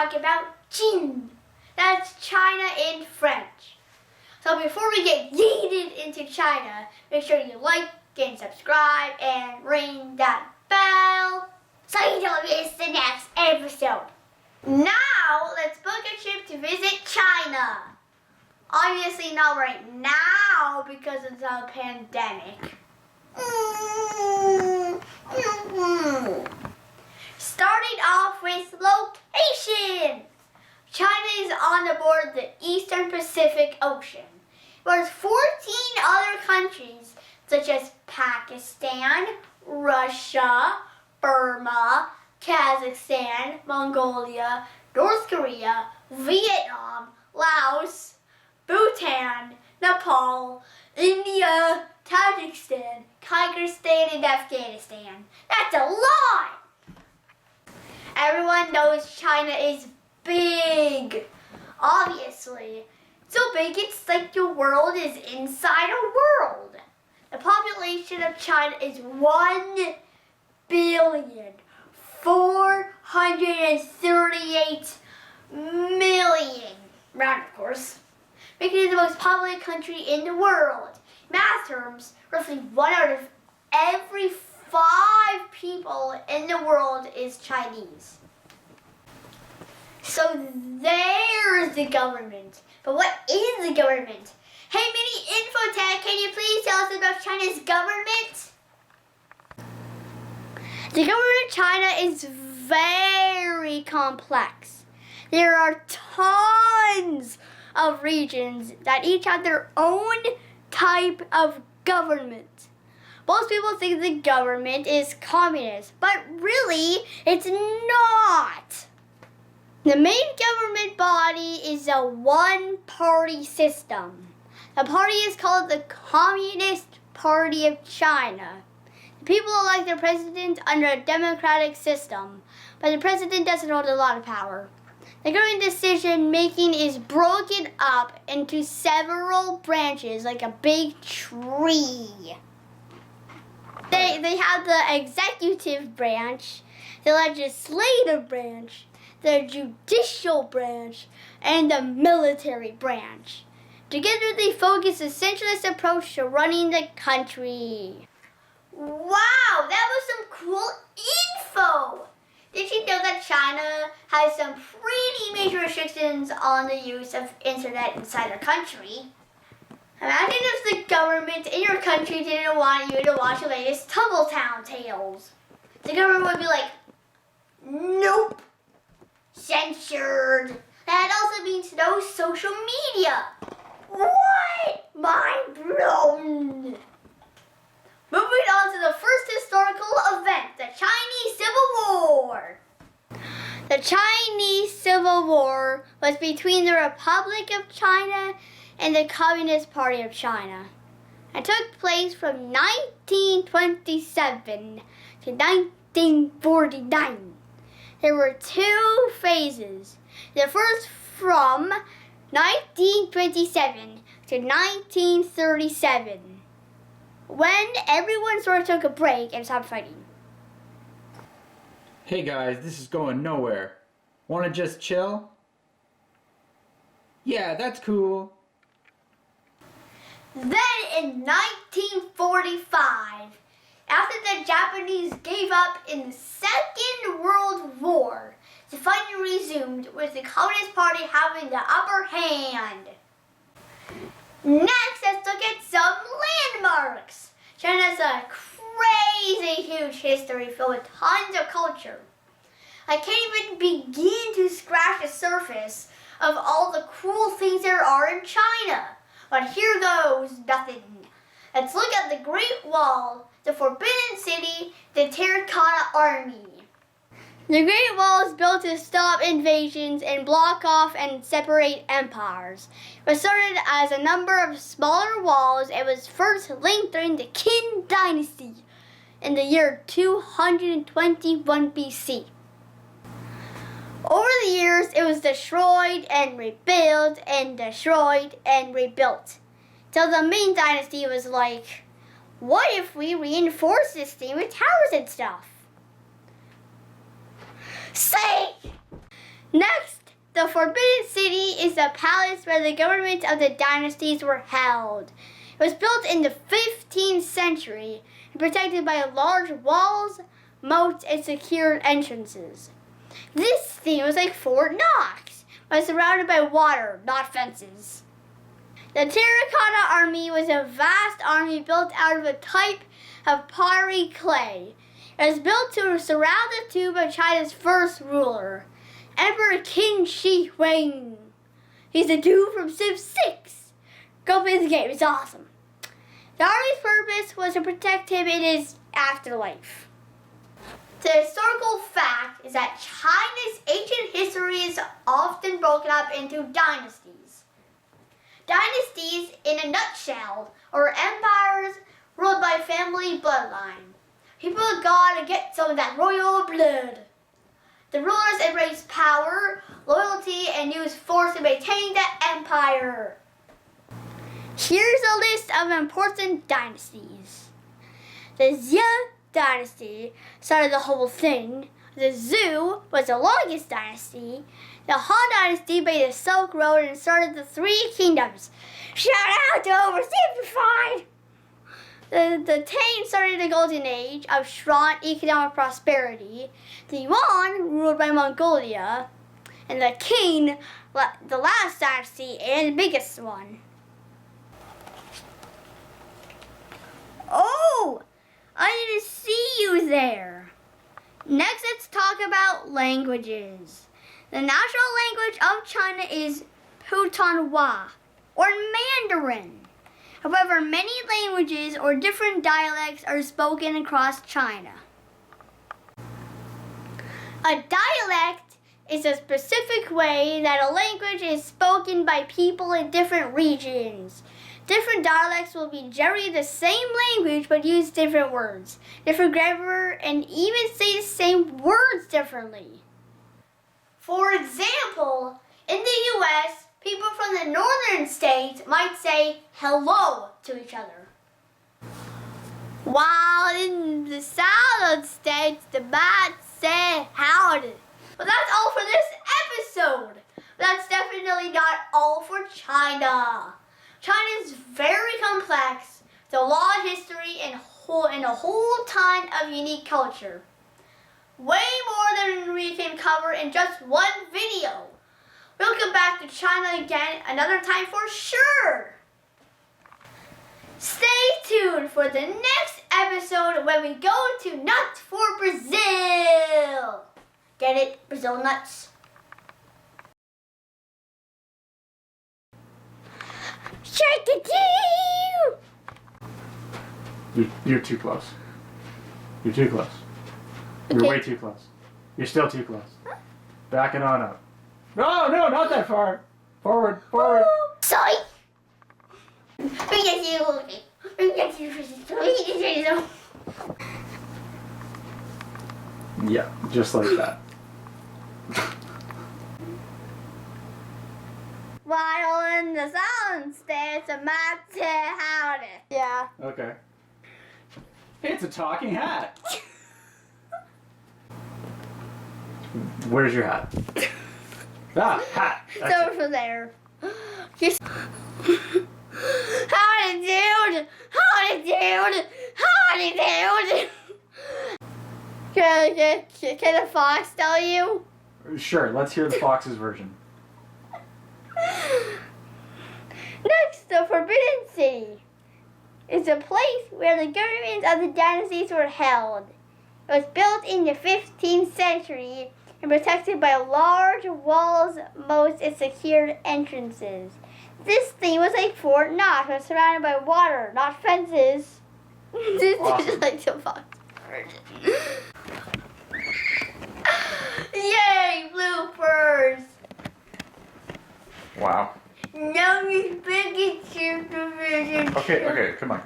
talk about Chine. That's China in French. So before we get yeeted into China, make sure you like and subscribe and ring that bell so you don't miss the next episode. Now, let's book a trip to visit China. Obviously not right now because of the pandemic. Starting off with location. China is on the border of the Eastern Pacific Ocean. There's 14 other countries such as Pakistan, Russia, Burma, Kazakhstan, Mongolia, North Korea, Vietnam, Laos, Bhutan, Nepal, India, Tajikistan, Kyrgyzstan, and Afghanistan. That's a lot! Everyone knows China is big. Obviously. So big it's like the world is inside a world. The population of China is 1,438,000,000. Round, of course. Making it the most populated country in the world. In math terms, roughly 1 out of every 5 people in the world is Chinese. So there's the government. But what is the government? Hey, Mini Infotech, can you please tell us about China's government? The government of China is very complex. There are tons of regions that each have their own type of government. Most people think the government is communist, but really, it's not. The main government body is a one-party system. The party is called the Communist Party of China. The people elect their president under a democratic system, but the president doesn't hold a lot of power. The government decision making is broken up into several branches like a big tree. They have the executive branch, the legislative branch, the judicial branch, and the military branch. Together they focus a centralist approach to running the country. Wow, that was some cool info! Did you know that China has some pretty major restrictions on the use of internet inside their country? Imagine if the government in your country didn't want you to watch the latest Tumbletown tales. The government would be like, nope. Censored. That also means no social media. What? Mind blown. Moving on to the first historical event, the Chinese Civil War. The Chinese Civil War was between the Republic of China and the Communist Party of China. It took place from 1927 to 1949. There were 2 phases. The first from 1927 to 1937, when everyone sort of took a break and stopped fighting. Hey guys, this is going nowhere. Wanna just chill? Yeah, that's cool. Then in 1945, after the Japanese gave up in the Second World War, the fighting resumed with the Communist Party having the upper hand. Next, let's look at some landmarks. China has a crazy huge history filled with tons of culture. I can't even begin to scratch the surface of all the cool things there are in China. But here goes nothing. Let's look at the Great Wall, the Forbidden City, the Terracotta Army. The Great Wall is built to stop invasions and block off and separate empires. It was started as a number of smaller walls. It was first linked during the Qin Dynasty in the year 221 BC. Over the years, it was destroyed and rebuilt and destroyed and rebuilt. Till the Ming Dynasty was like, what if we reinforce this thing with towers and stuff? Say! Next, the Forbidden City is the palace where the governments of the dynasties were held. It was built in the 15th century and protected by large walls, moats, and secured entrances. This thing was like Fort Knox, but surrounded by water, not fences. The Terracotta Army was a vast army built out of a type of pottery clay. It was built to surround the tomb of China's first ruler, Emperor Qin Shi Huang. He's the dude from Civ 6. Go play the game, it's awesome. The army's purpose was to protect him in his afterlife. The historical fact is that China's ancient history is often broken up into dynasties. Dynasties, in a nutshell, are empires ruled by family bloodline. People gotta get some of that royal blood. The rulers embrace power, loyalty, and use force to maintain the empire. Here's a list of important dynasties. The Xia dynasty started the whole thing. The Zhou was the longest dynasty. The Han dynasty made the Silk Road and started the Three Kingdoms. Shout out to Oversimplified! The Tang started the Golden Age of strong economic prosperity. The Yuan ruled by Mongolia. And the Qing, the last dynasty and the biggest one. Oh, I didn't see you there. Next, let's talk about languages. The national language of China is Putonghua, or Mandarin. However, many languages or different dialects are spoken across China. A dialect is a specific way that a language is spoken by people in different regions. Different dialects will be generally the same language but use different words, different grammar, and even say the same words differently. For example, in the US, people from the northern states might say hello to each other, while in the southern states, they might say howdy. Well, that's all for this episode. But that's definitely not all for China. China is very complex, with a long history and a whole ton of unique culture. Way more than we can cover in just one video. We'll come back to China again another time for sure. Stay tuned for the next episode when we go to Nuts for Brazil. Get it? Brazil nuts. Shake it to you! You're too close. You're too close. You're way too close. You're still too close. Back it on up. No, not that far. Forward. Sorry. Yeah, just like that. While in the sound states, a might say howdy. Yeah. Okay. It's a talking hat. Where's your hat? Hat. It's over there. Howdy, dude. Can a fox tell you? Sure, let's hear the fox's version. Next, the Forbidden City is a place where the governments of the dynasties were held. It was built in the 15th century and protected by large walls, moats, and secured entrances. This thing was like Fort Knox, but surrounded by water, not fences. This Awesome. is like the fox version. Yay, bloopers! Wow. Now we're back in supervision. Okay, come on.